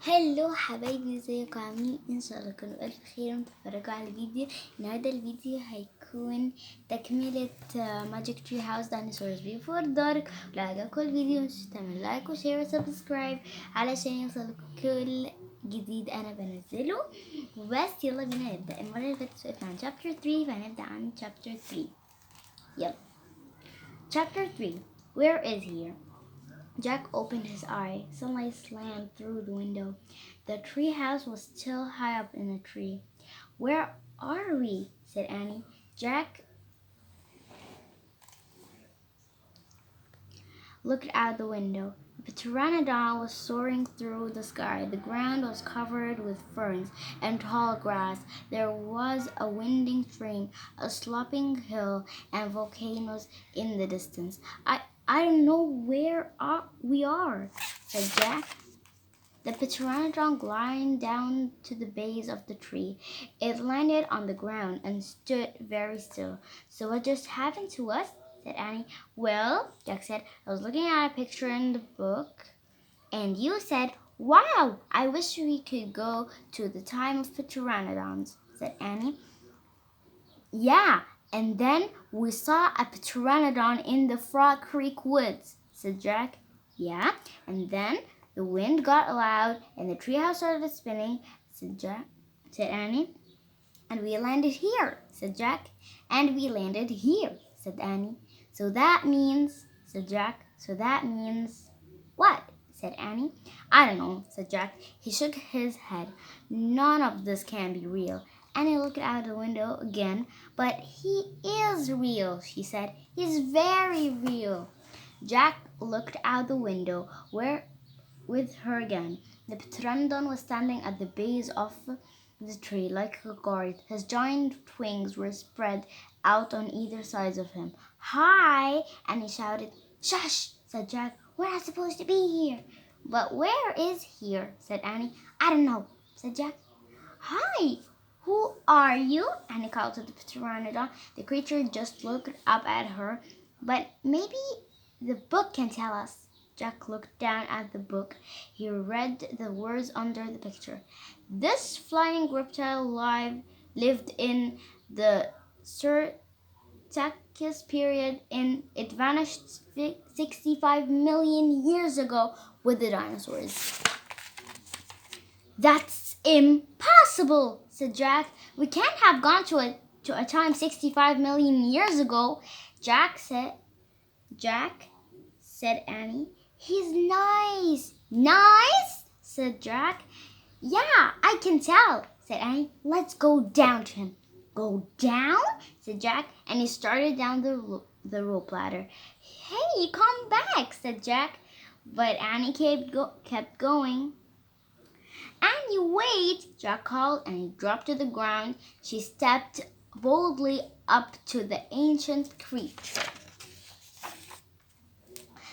هلو حبايبي، ازيكم عاملين؟ ان شاء الله تكونوا بألف خير وتتفرجوا على الفيديو. النهارده الفيديو هيكون تكملة ماجيك تري هاوس ديناصورز بيفور دارك. لو عجبكم الفيديو مش تعملوا لايك وشير وسبسكرايب علشان يوصلكم كل جديد انا بنزله. وبس يلا بينا نبدأ. المرة اللي فاتت وقفنا عن chapter 3 فهنبدأ عن chapter 3. يلا. chapter 3. Where is here? Jack opened his eye. Sunlight slammed through the window. The tree house was still high up in a tree. Where are we? Said Annie. Jack looked out the window. The pteranodon was soaring through the sky. The ground was covered with ferns and tall grass. There was a winding stream, a sloping hill, and volcanoes in the distance. I don't know where we are, said Jack. The pteranodon glided down to the base of the tree. It landed on the ground and stood very still. So what just happened to us? Said Annie. Well, Jack said, I was looking at a picture in the book, and you said, wow, I wish we could go to the time of pteranodons, said Annie. Yeah, and then we saw a pteranodon in the Frog Creek woods, said Jack. Yeah, and then the wind got loud and the treehouse started spinning, said Annie. And we landed here, said Jack. And we landed here, said Annie. So that means, said Jack. So that means what? Said Annie. I don't know, said Jack. He shook his head. None of this can be real. Annie looked out the window again. But he is real, she said. He's very real. Jack looked out the window with her again. The pteranodon was standing at the base of the tree like a guard. His giant wings were spread out on either side of him. Hi! And he shouted. Shush! Said Jack. We're not supposed to be here. But where is here? Said Annie. I don't know, said Jack. Hi! Who are you? Annie called to the pteranodon. The creature just looked up at her. But maybe the book can tell us. Jack looked down at the book. He read the words under the picture. This flying reptile lived in the Cretaceous period and it vanished 65 million years ago with the dinosaurs. That's impossible, said Jack. We can't have gone to a time 65 million years ago. Jack, said Annie. He's nice. Nice? Said Jack. Yeah, I can tell, said Annie. Let's go down to him. Go down? Said Jack, and he started down the rope ladder. Hey, come back, said Jack. But Annie kept going. Annie, wait, Jack called, and he dropped to the ground. She stepped boldly up to the ancient creature.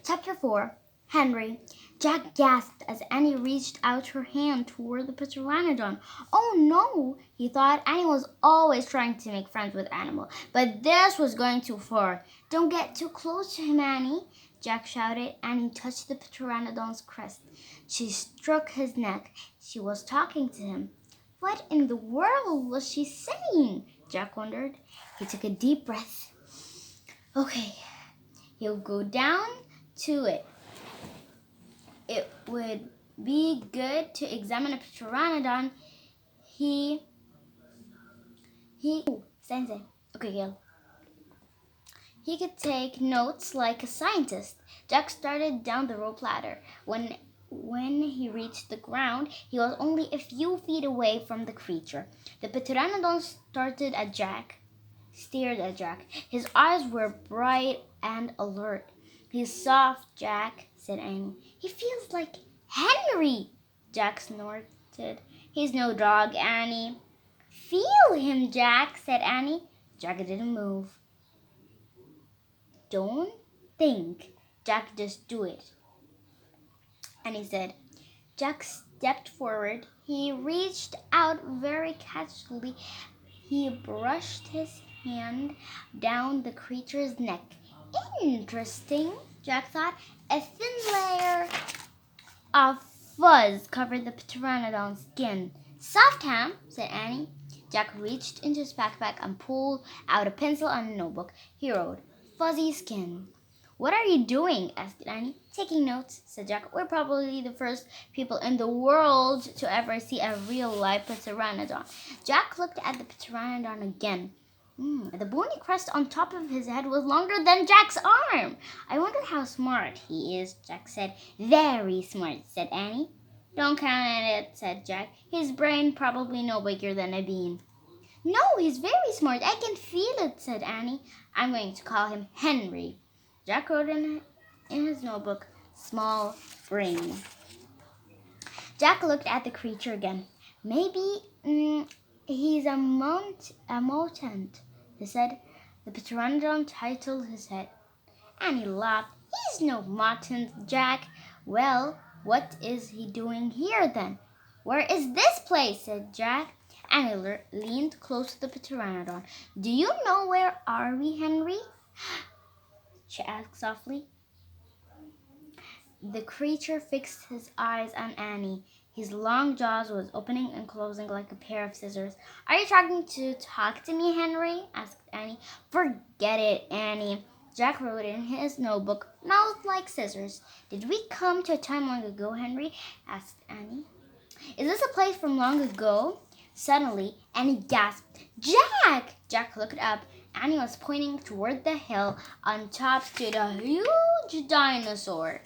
Chapter 4. Henry. Jack gasped as Annie reached out her hand toward the pteranodon. Oh no, he thought. Annie was always trying to make friends with animals, but this was going too far. Don't get too close to him, Annie, Jack shouted. Annie touched the pteranodon's crest. She stroked his neck. She was talking to him. What in the world was she saying? Jack wondered. He took a deep breath. Okay, he'll go down to it. It would be good to examine a pteranodon. Sensei. Okay, Gil. He could take notes like a scientist. Jack started down the rope ladder. When he reached the ground, he was only a few feet away from the creature. The pteranodon stared at Jack. His eyes were bright and alert. He's soft, Jack, said Annie. He feels like Henry, Jack snorted. He's no dog, Annie. Feel him, Jack, said Annie. Jack didn't move. Don't think, Jack, just do it, Annie said. Jack stepped forward. He reached out very casually. He brushed his hand down the creature's neck. Interesting, Jack thought. A thin layer of fuzz covered the pteranodon's skin. Soft ham, said Annie. Jack reached into his backpack and pulled out a pencil and a notebook. He wrote, "Fuzzy skin." "What are you doing?" asked Annie. "Taking notes," said Jack. "We're probably the first people in the world to ever see a real-life pteranodon." Jack looked at the pteranodon again. The bony crest on top of his head was longer than Jack's arm. "I wonder how smart he is," Jack said. "Very smart," said Annie. "Don't count on it," said Jack. "His brain probably no bigger than a bean." "No, he's very smart. I can feel it," said Annie. "I'm going to call him Henry." Jack wrote in his notebook, "Small brain." Jack looked at the creature again. "Maybe he's a mutant," he said. The pteranodon tilted his head. Annie laughed. "He's no mutant, Jack." "Well, what is he doing here then?" "Where is this place?" said Jack. Annie leaned close to the pteranodon. "Do you know where are we, Henry?" she asked softly. The creature fixed his eyes on Annie. His long jaws was opening and closing like a pair of scissors. "Are you trying to talk to me, Henry?" asked Annie. "Forget it, Annie." Jack wrote in his notebook, "Mouth like scissors." "Did we come to a time long ago, Henry?" asked Annie. "Is this a place from long ago?" Suddenly, Annie gasped, "Jack!" Jack looked up. Annie was pointing toward the hill. On top stood a huge dinosaur.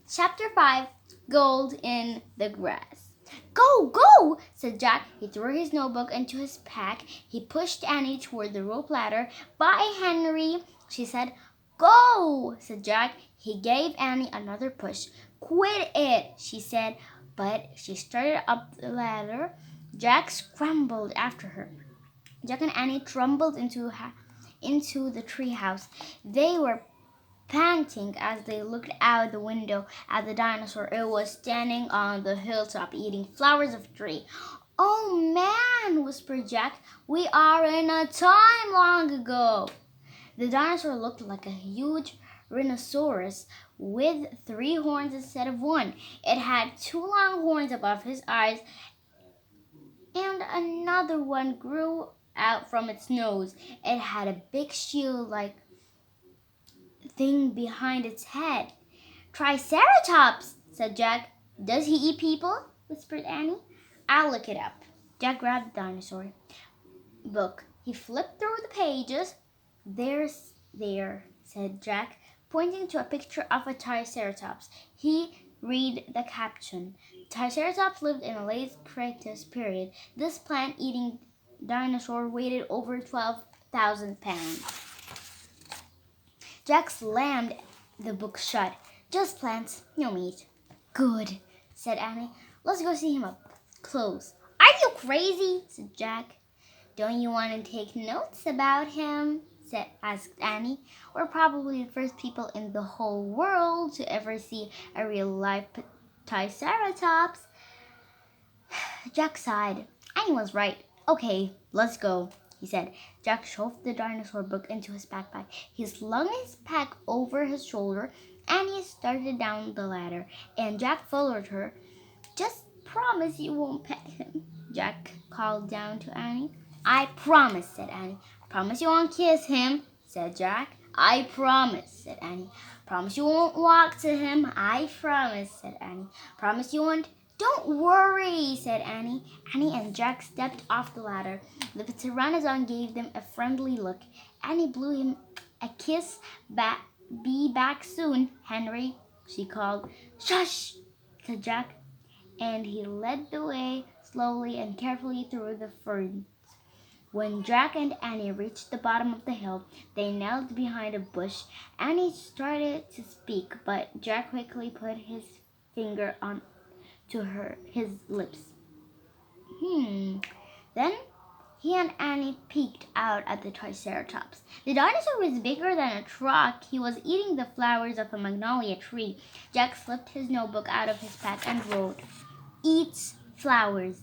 Chapter 5, Gold in the Grass. "Go, go!" said Jack. He threw his notebook into his pack. He pushed Annie toward the rope ladder. "Bye, Henry," she said. "Go!" said Jack. He gave Annie another push. "Quit it," she said, but she started up the ladder. Jack scrambled after her. Jack and Annie tumbled into the treehouse. They were panting as they looked out the window at the dinosaur. It was standing on the hilltop eating flowers of a tree. "Oh man," whispered Jack, "we are in a time long ago." The dinosaur looked like a huge rhinoceros with 3 horns instead of 1. It had 2 long horns above his eyes, and another one grew out from its nose. It had a big shield-like thing behind its head. "Triceratops," said Jack. "Does he eat people?" whispered Annie. "I'll look it up." Jack grabbed the dinosaur book. He flipped through the pages. There, said Jack, pointing to a picture of a triceratops. He read the caption. "Triceratops lived in a late Cretaceous period. This plant-eating dinosaur weighed over 12,000 pounds." Jack slammed the book shut. "Just plants, no meat." "Good," said Annie. "Let's go see him up close." "Are you crazy?" said Jack. "Don't you want to take notes about him?" asked Annie. "We're probably the first people in the whole world to ever see a real-life triceratops." Jack sighed. Annie was right. "Okay, let's go," he said. Jack shoved the dinosaur book into his backpack. He slung his pack over his shoulder. Annie started down the ladder, and Jack followed her. "Just promise you won't pet him," Jack called down to Annie. "I promise," said Annie. "Promise you won't kiss him," said Jack. "I promise," said Annie. "Promise you won't walk to him." "I promise," said Annie. "Promise you won't—" "Don't worry," said Annie. Annie and Jack stepped off the ladder. The pteranodon gave them a friendly look. Annie blew him a kiss. "Be back soon, Henry," she called. "Shush," said Jack, and he led the way slowly and carefully through the ferns. When Jack and Annie reached the bottom of the hill, they knelt behind a bush. Annie started to speak, but Jack quickly put his finger on to his lips. Then he and Annie peeked out at the triceratops. The dinosaur was bigger than a truck. He was eating the flowers of a magnolia tree. Jack slipped his notebook out of his pack and wrote, "Eats flowers."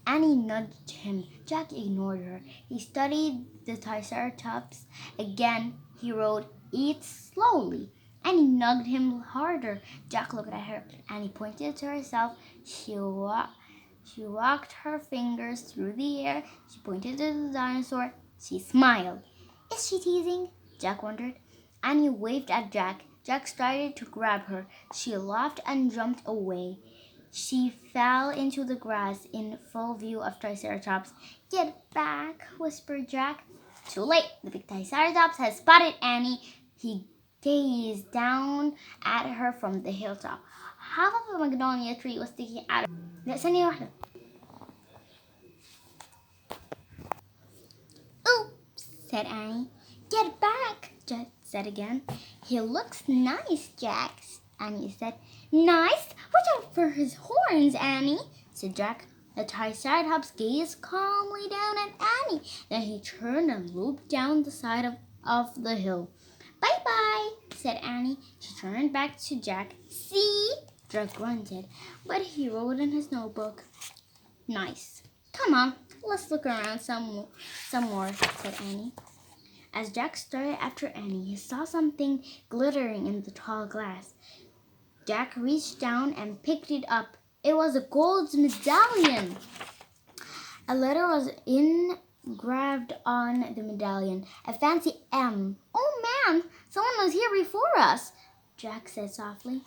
Annie nudged him. Jack ignored her. He studied the triceratops again. He wrote, "Eats slowly." Annie nugged him harder. Jack looked at her. Annie pointed to herself. She walked her fingers through the air. She pointed to the dinosaur. She smiled. Is she teasing? Jack wondered. Annie waved at Jack. Jack started to grab her. She laughed and jumped away. She fell into the grass in full view of Triceratops. Get back, whispered Jack. Too late. The big Triceratops had spotted Annie. He gazed down at her from the hilltop. Half of a magnolia tree was sticking out of her. Oops, said Annie. Get back, Jack said again. He looks nice, Jack, Annie said. Nice? Watch out for his horns, Annie, said Jack. The Triceratops gazed calmly down at Annie. Then he turned and looped down the side of the hill. Bye-bye, said Annie. She turned back to Jack. See? Jack grunted, but he wrote in his notebook. Nice. Come on, let's look around some more, said Annie. As Jack started after Annie, he saw something glittering in the tall glass. Jack reached down and picked it up. It was a gold medallion. A letter was engraved on the medallion, a fancy M. Oh man, someone was here before us, Jack said softly.